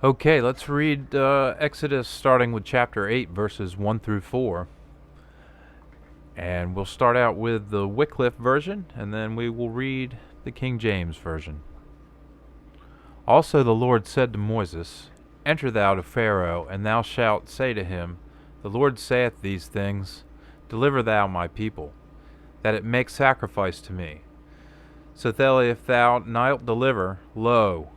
Okay, let's read Exodus starting with chapter 8, verses 1 through 4. And we'll start out with the Wycliffe version, and then we will read the King James version. Also the Lord said to Moses, Enter thou to Pharaoh, and thou shalt say to him, The Lord saith these things, Deliver thou my people, that it make sacrifice to me. So that if thou nilt deliver, lo,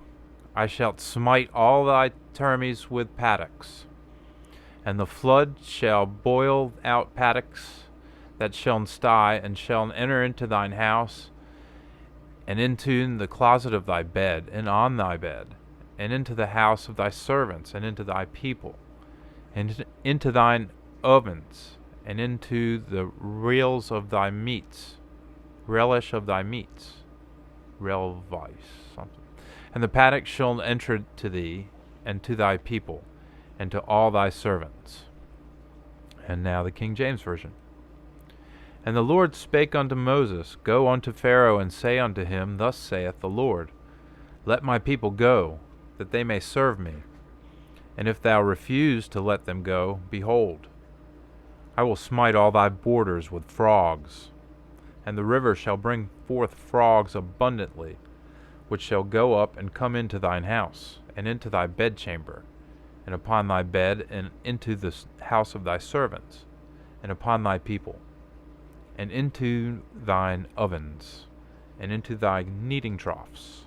I shall smite all thy termes with paddocks, and the flood shall boil out paddocks that shall sty, and shall enter into thine house, and into the closet of thy bed, and on thy bed, and into the house of thy servants, and into thy people, and into thine ovens, and into the reels of thy meats, relish of thy meats, relvice, something. And the paddock shall enter to thee, and to thy people, and to all thy servants. And now the King James Version. And the Lord spake unto Moses, Go unto Pharaoh, and say unto him, Thus saith the Lord, Let my people go, that they may serve me. And if thou refuse to let them go, behold, I will smite all thy borders with frogs, and the river shall bring forth frogs abundantly, which shall go up and come into thine house, and into thy bedchamber, and upon thy bed, and into the house of thy servants, and upon thy people, and into thine ovens, and into thy kneading troughs.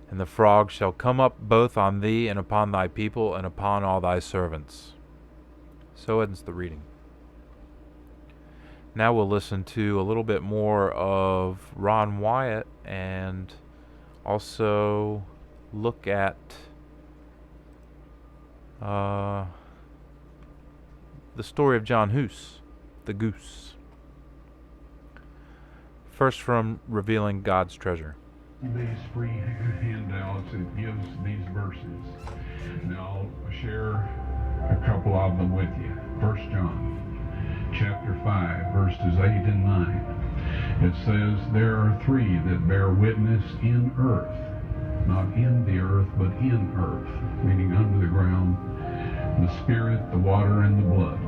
And the frogs shall come up both on thee, and upon thy people, and upon all thy servants. So ends the reading. Now we'll listen to a little bit more of Ron Wyatt, and also look at the story of John Hus, the goose. First, from Revealing God's Treasure. These free handouts, it gives these verses. Now I'll share a couple of them with you. 1 John chapter 5, verses 8 and 9. It says, There are three that bear witness in earth, not in the earth, but in earth, meaning under the ground, the spirit, the water, and the blood.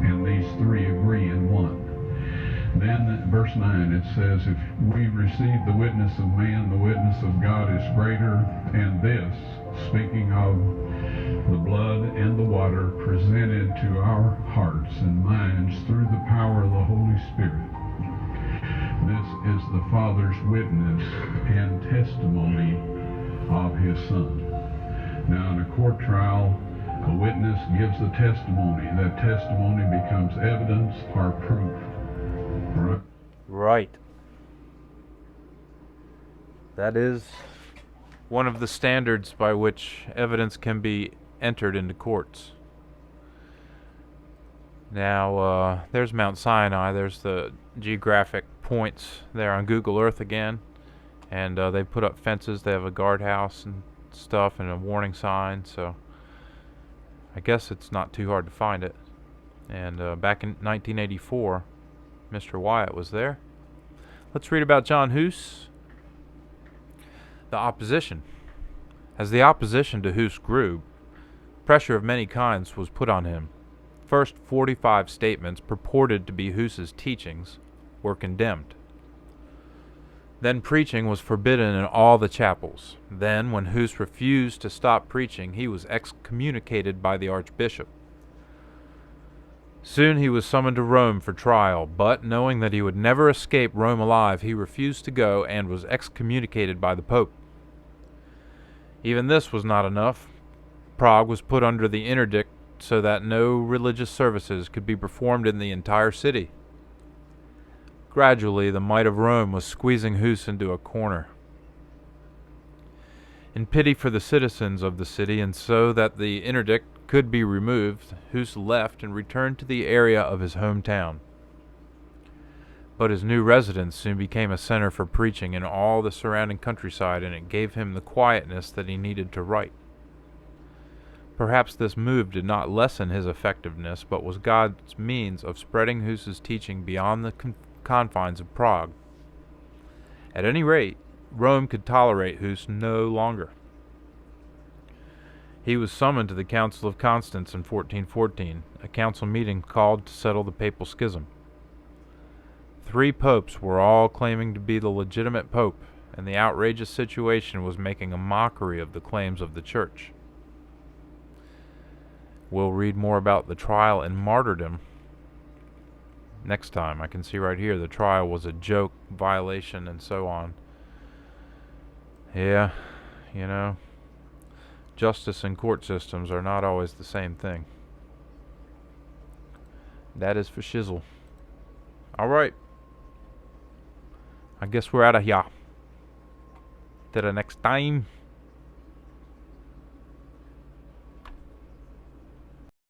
And these three agree in one. Then verse 9 it says, If we receive the witness of man, the witness of God is greater, and this, speaking of the blood and the water presented to our hearts and minds through the power of the Holy Spirit. This is the Father's witness and testimony of His Son. Now in a court trial, a witness gives a testimony. That testimony becomes evidence or proof. Right. That is one of the standards by which evidence can be entered into courts. Now, there's Mount Sinai. There's the geographic points there on Google Earth again. And they put up fences. They have a guardhouse and stuff and a warning sign. So I guess it's not too hard to find it. And back in 1984, Mr. Wyatt was there. Let's read about John Hus. The opposition. As the opposition to Hus grew, pressure of many kinds was put on him. First, 45 statements purported to be Hus's teachings were condemned. Then preaching was forbidden in all the chapels. Then, when Hus refused to stop preaching, he was excommunicated by the archbishop. Soon he was summoned to Rome for trial, but, knowing that he would never escape Rome alive, he refused to go and was excommunicated by the Pope. Even this was not enough. Prague was put under the interdict so that no religious services could be performed in the entire city. Gradually, the might of Rome was squeezing Hus into a corner. In pity for the citizens of the city, and so that the interdict could be removed, Hus left and returned to the area of his hometown. But his new residence soon became a center for preaching in all the surrounding countryside, and it gave him the quietness that he needed to write. Perhaps this move did not lessen his effectiveness, but was God's means of spreading Hus's teaching beyond the confines of Prague. At any rate, Rome could tolerate Hus no longer. He was summoned to the Council of Constance in 1414, a council meeting called to settle the papal schism. 3 popes were all claiming to be the legitimate pope, and the outrageous situation was making a mockery of the claims of the Church. We'll read more about the trial and martyrdom next time. I can see right here the trial was a joke, violation, and so on. Yeah, you know, justice and court systems are not always the same thing. That is for shizzle. Alright. I guess we're out of here. Till the next time.